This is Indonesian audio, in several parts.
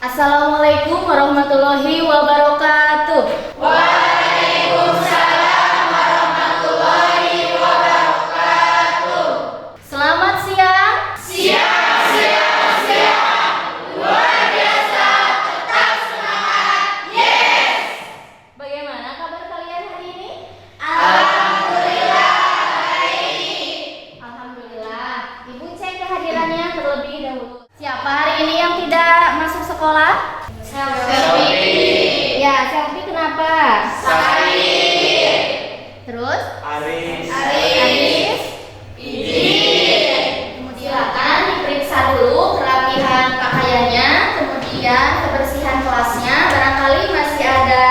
Assalamualaikum warahmatullahi wabarakatuh. Waalaikumsalam warahmatullahi wabarakatuh. Selamat siang. Siang. Luar biasa, tetap semangat. Yes. Bagaimana kabar kalian hari ini? Alhamdulillah baik. Alhamdulillah. Ibu cek kehadirannya terlebih dahulu. Siapa hari ini yang tidak masuk sekolah? Selfie. Ya, Selfie kenapa? Sakit. Terus? Aris. Aris. Silakan diperiksa dulu kerapihan pakaiannya, kemudian kebersihan kelasnya. Barangkali masih ada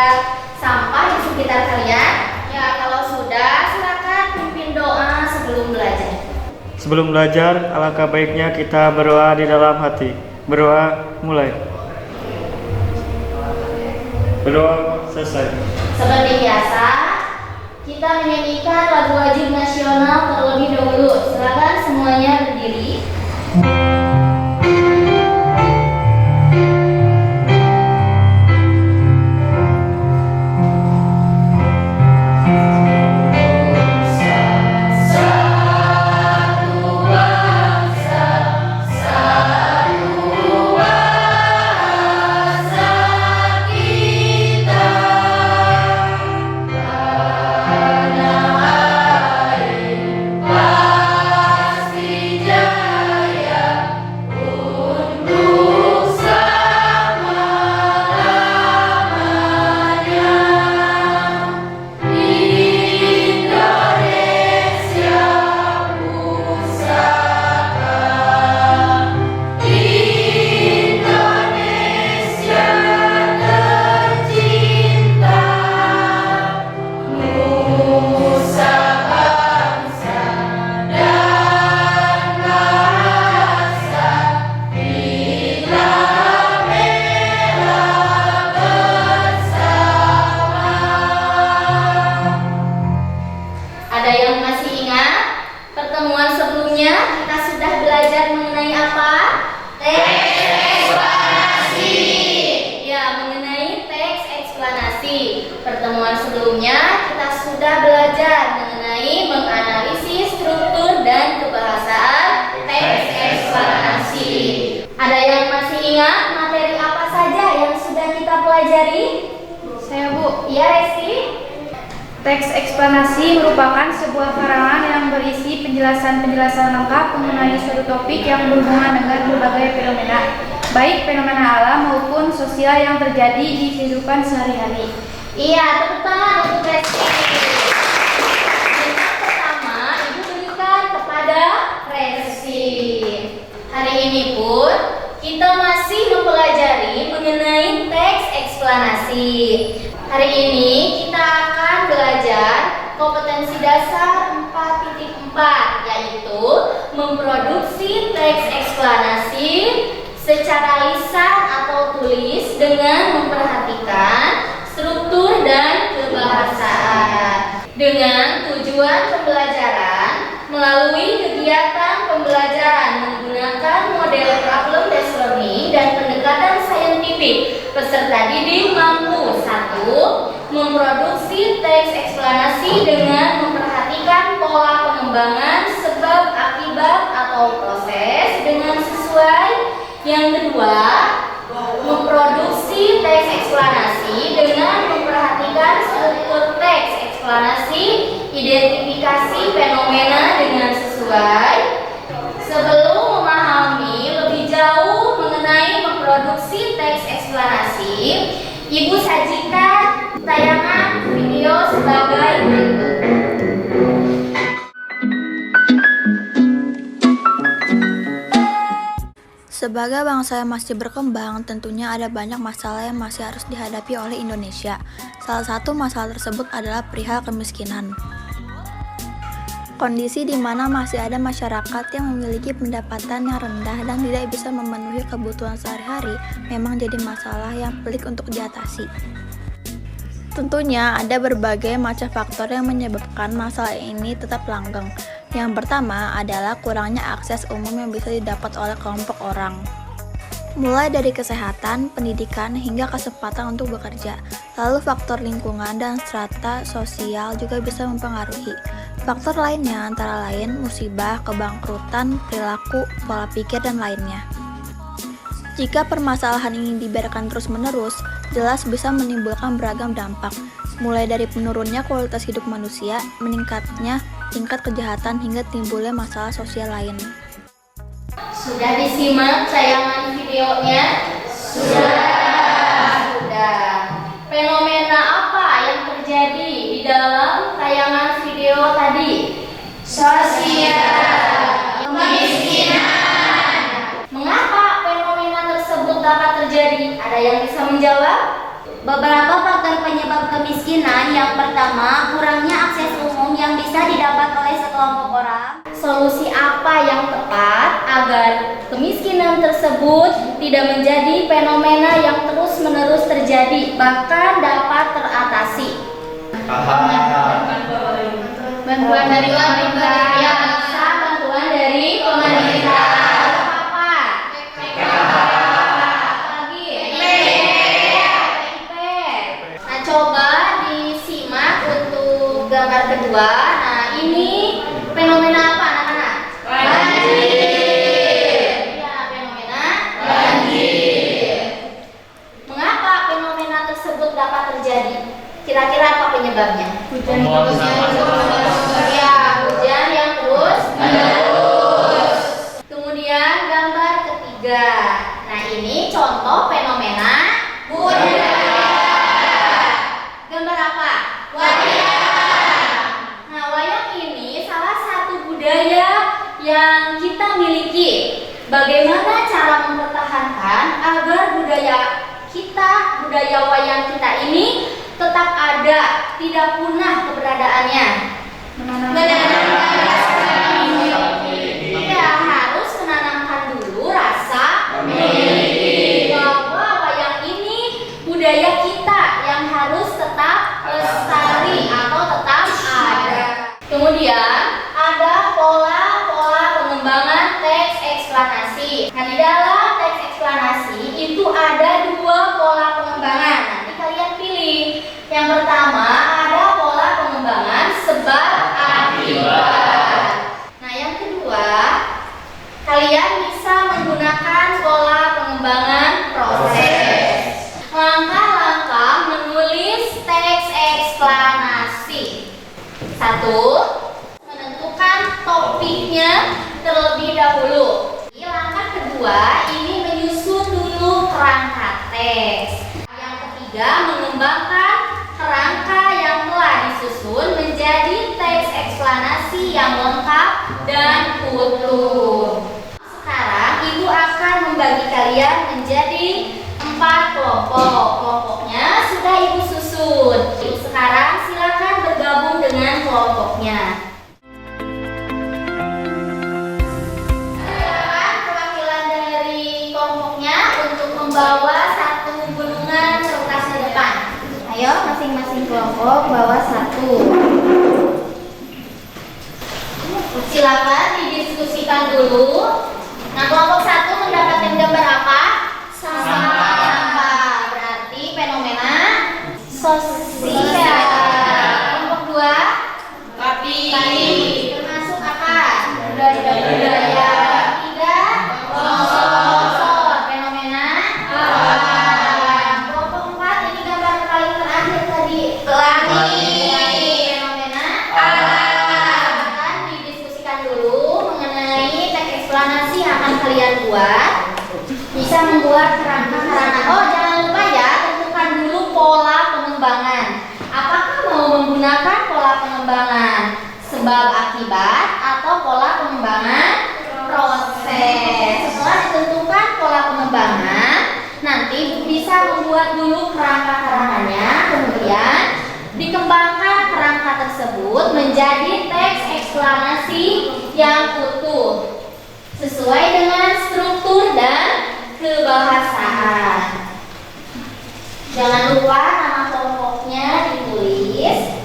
sampah di sekitar kalian. Ya, kalau sudah, silakan pimpin doa sebelum belajar. Sebelum belajar, alangkah baiknya kita berdoa di dalam hati. Berdoa mulai. Berdoa selesai. Seperti biasa, kita menyanyikan lagu wajib nasional terlebih dahulu. Silakan semuanya berdiri. Ada yang masih ingat? Pertemuan sebelumnya kita sudah belajar mengenai apa? Teks eksplanasi. Ya, mengenai teks eksplanasi. Pertemuan sebelumnya kita sudah belajar mengenai menganalisis struktur dan kebahasaan teks eksplanasi. Ada yang masih ingat materi apa saja yang sudah kita pelajari? Saya Bu, Iya, Resti. teks eksplanasi merupakan sebuah karangan yang berisi penjelasan-penjelasan lengkap mengenai suatu topik yang berhubungan dengan berbagai fenomena, baik fenomena alam maupun sosial yang terjadi di kehidupan sehari-hari. Iya, tepuk tangan untuk Resti. Yang pertama, Ibu berikan kepada Resti. Hari ini pun kita masih mempelajari mengenai teks eksplanasi. Hari ini kita akan belajar kompetensi dasar 4.4, yaitu memproduksi teks eksplanasi secara lisan atau tulis dengan memperhatikan struktur dan kebahasaan. Dengan tujuan pembelajaran melalui kegiatan pembelajaran menggunakan model problem-based learning dan pendekatan saintifik, peserta didik mampu: 1. Memproduksi teks eksplanasi dengan memperhatikan pola pengembangan sebab akibat atau proses dengan sesuai. Yang kedua, memproduksi teks eksplanasi dengan memperhatikan struktur teks eksplanasi, identifikasi fenomena dengan sesuai. Sebelum memahami lebih jauh mengenai memproduksi teks eksplanasi, Ibu sajikan tayangan video sebagai berikut. Sebagai bangsa yang masih berkembang, tentunya ada banyak masalah yang masih harus dihadapi oleh Indonesia. Salah satu masalah tersebut adalah perihal kemiskinan. Kondisi di mana masih ada masyarakat yang memiliki pendapatan yang rendah dan tidak bisa memenuhi kebutuhan sehari-hari memang jadi masalah yang pelik untuk diatasi. Tentunya ada berbagai macam faktor yang menyebabkan masalah ini tetap langgeng. Yang pertama adalah kurangnya akses umum yang bisa didapat oleh kelompok orang. mulai dari kesehatan, pendidikan, hingga kesempatan untuk bekerja. Lalu faktor lingkungan dan strata sosial juga bisa mempengaruhi. Faktor lainnya antara lain musibah, kebangkrutan, perilaku, pola pikir, dan lainnya. Jika permasalahan ini dibiarkan terus-menerus, jelas bisa menimbulkan beragam dampak, mulai dari menurunnya kualitas hidup manusia, meningkatnya tingkat kejahatan, hingga timbulnya masalah sosial lain. Sudah disimak tayangan videonya? Sudah. Fenomena apa yang terjadi di dalam tayangan video tadi? Sosial. Kemiskinan. Mengapa fenomena tersebut dapat terjadi? Ada yang bisa menjawab? Beberapa faktor penyebab kemiskinan. Yang pertama, kurangnya akses umum yang bisa didapat oleh sekelompok orang. Solusi apa yang tepat agar kemiskinan tersebut tidak menjadi fenomena yang terus-menerus terjadi, bahkan dapat teratasi? Bantuan dari pemerintah. Ya, bisa bantuan dari pemerintah. Apa? Lagi? Nah, coba disimak untuk gambar kedua. Nah, ini fenomena apa, anak-anak? Banjir. Ya, fenomena banjir. Mengapa fenomena tersebut dapat terjadi? Kira-kira apa penyebabnya? Ya, hujan yang terus menerus. Kemudian gambar ketiga. Nah, ini contoh fenomena budaya. Gambar apa? Wayang. Nah, wayang ini salah satu budaya yang kita miliki. Bagaimana cara mempertahankan agar budaya kita, budaya wayang kita ini tetap ada, tidak punah keberadaannya? Ya, harus menanamkan dulu rasa memiliki, bahwa wayang ini budaya kita yang harus tetap lestari atau tetap ada. Kemudian ada pola-pola pengembangan teks eksplanasi. Nah, di dalam teks eksplanasi itu ada dua pola pengembangan. Nanti kalian pilih. Yang pertama ada pola pengembangan sebab akibat. Nah, yang kedua, kalian bisa menggunakan pola pengembangan proses. Langkah-langkah menulis teks eksplanasi. 1. Menentukan topiknya terlebih dahulu. Langkah kedua, ini menyusun dulu kerangka teks. Yang ketiga, mengembangkan kerangka yang telah disusun menjadi teks eksplanasi yang lengkap dan utuh. Sekarang Ibu akan membagi kalian menjadi 4 kelompok. Kelompoknya sudah Ibu susun. Sekarang silakan bergabung dengan kelompoknya. Silakan perwakilan dari kelompoknya untuk membawa satu gunungan kertas ke depan. Ayo, masing-masing kelompok bawa satu. Silakan didiskusikan dulu. Nah, kelompok 1 mendapatkan gambar apa? Sampah. Berarti fenomena sosial. Kelompok 2 tadi termasuk apa? Budaya. 3 longsor. Fenomena alam. Kelompok 4 ini gambar paling terakhir tadi. Langit. Fenomena alam. Akan didiskusikan dulu mengenai teks eksplanasi yang akan kalian buat. Bisa membuat kerangka-kerangka. Oh, jangan lupa ya, tentukan dulu pola pengembangan. Apakah mau menggunakan pola pengembangan sebab akibat atau pola pengembangan proses? Setelah ditentukan pola pengembangan, nanti bisa membuat dulu kerangka-kerangkanya, kemudian dikembangkan kerangka tersebut menjadi teks eksplanasi yang utuh sesuai dengan struktur dan kebahasaan. Jangan lupa nama kelompoknya ditulis.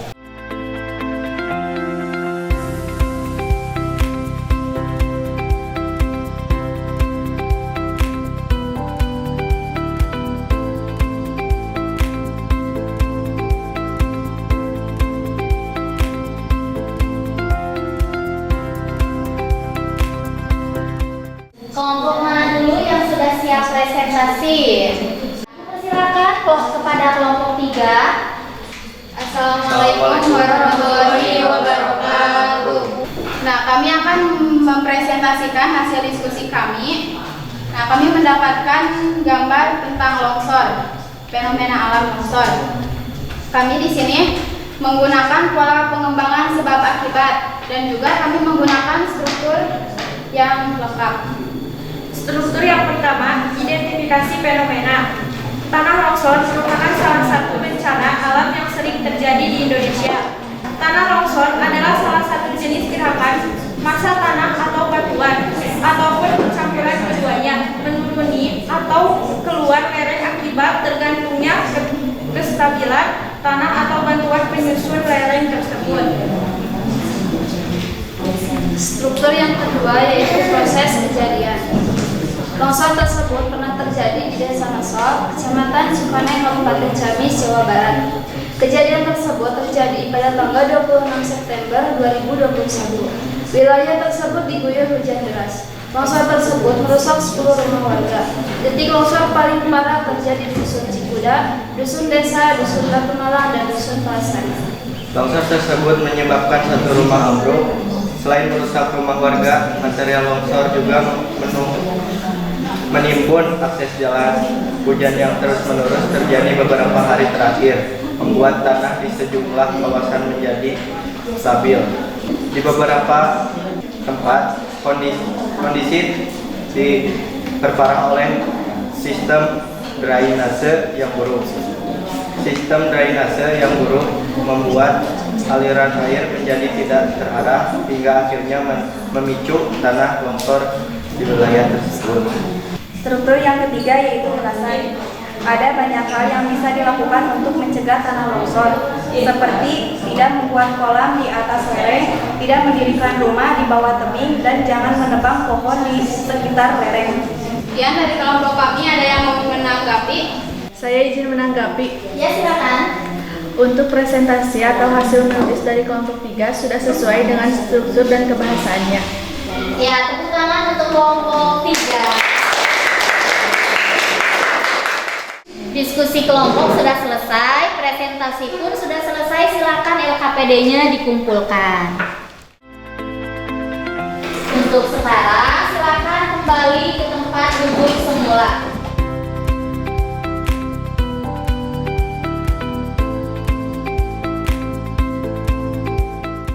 Kelompok mana dulu yang sudah siap presentasi? Persilakan kepada kelompok 3. Assalamualaikum warahmatullahi wabarakatuh. Nah, kami akan mempresentasikan hasil diskusi kami. Nah, kami mendapatkan gambar tentang longsor, fenomena alam longsor. Kami di sini menggunakan pola pengembangan sebab akibat dan juga kami menggunakan struktur yang lengkap. Struktur yang pertama, identifikasi fenomena. Tanah longsor merupakan salah satu bencana alam yang sering terjadi di Indonesia. Tanah longsor adalah salah satu jenis gerakan massa tanah atau batuan ataupun campuran keduanya menuruni atau keluar lereng akibat tergantungnya kestabilan tanah atau bantuan penyusun lereng tersebut. Struktur yang kedua yaitu proses kejadian. Longsor tersebut pernah terjadi di Desa Nasol, Kecamatan Cikoneng, Kabupaten Ciamis, Jawa Barat. Kejadian tersebut terjadi pada tanggal 26 September 2021. Wilayah tersebut diguyur hujan deras. Longsor tersebut merusak 10 rumah warga. Titik longsor paling parah terjadi di Dusun Cikuda, Dusun Desa, Dusun Latumalang, dan Dusun Palasari. Longsor tersebut menyebabkan satu rumah ambruk. Selain merusak rumah warga, material longsor juga menimbun akses jalan. Hujan yang terus-menerus terjadi beberapa hari terakhir membuat tanah di sejumlah kawasan menjadi stabil. Di beberapa tempat kondisi diperparah oleh sistem drainase yang buruk. Sistem drainase yang buruk membuat aliran air menjadi tidak terarah hingga akhirnya memicu tanah longsor di wilayah tersebut. Struktur yang ketiga yaitu ulasan. Ada banyak hal yang bisa dilakukan untuk mencegah tanah longsor, seperti tidak membuat kolam di atas lereng, tidak mendirikan rumah di bawah tebing, dan jangan menebang pohon di sekitar lereng. Kemudian dari kelompok kami ada yang mau menanggapi? Saya izin menanggapi. Ya, silakan. Untuk presentasi atau hasil menulis dari kelompok 3 sudah sesuai dengan struktur dan kebahasaannya. Ya, tepuk tangan untuk kelompok 3. Diskusi kelompok sudah selesai, presentasi pun sudah selesai. Silakan LKPD-nya dikumpulkan. Untuk sekarang, silakan kembali ke tempat duduk semula.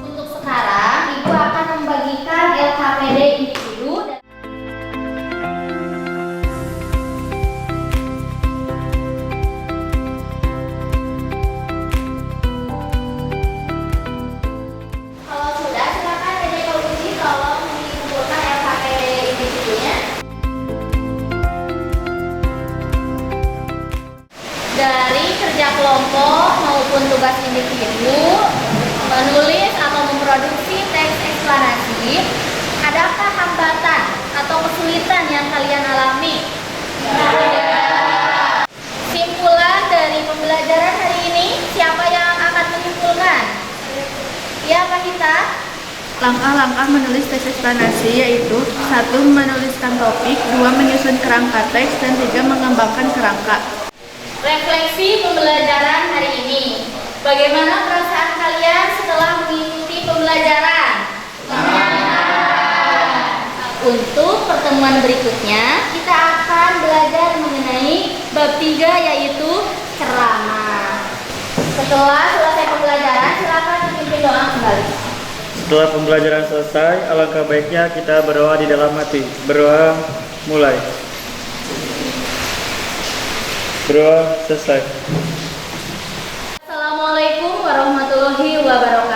Untuk sekarang, Ibu akan membagikan LKPD individu dan dari kerja kelompok maupun tugas individu menulis atau memproduksi teks eksplanasi, adakah hambatan atau kesulitan yang kalian alami? Simpulan dari pembelajaran hari ini, siapa yang akan menyimpulkan? Ya, Pak Hita. Langkah-langkah menulis teks eksplanasi yaitu 1. Menuliskan topik, 2. Menyusun kerangka teks, dan 3. Mengembangkan kerangka. Refleksi pembelajaran hari ini. Bagaimana perasaan kalian setelah mengikuti pembelajaran? Untuk pertemuan berikutnya, kita akan belajar mengenai bab 3 yaitu ceramah. Setelah selesai pembelajaran, silakan dipimpin doa kembali. Setelah pembelajaran selesai, alangkah baiknya kita berdoa di dalam hati. Berdoa mulai. Berdoa selesai. Assalamualaikum warahmatullahi wabarakatuh.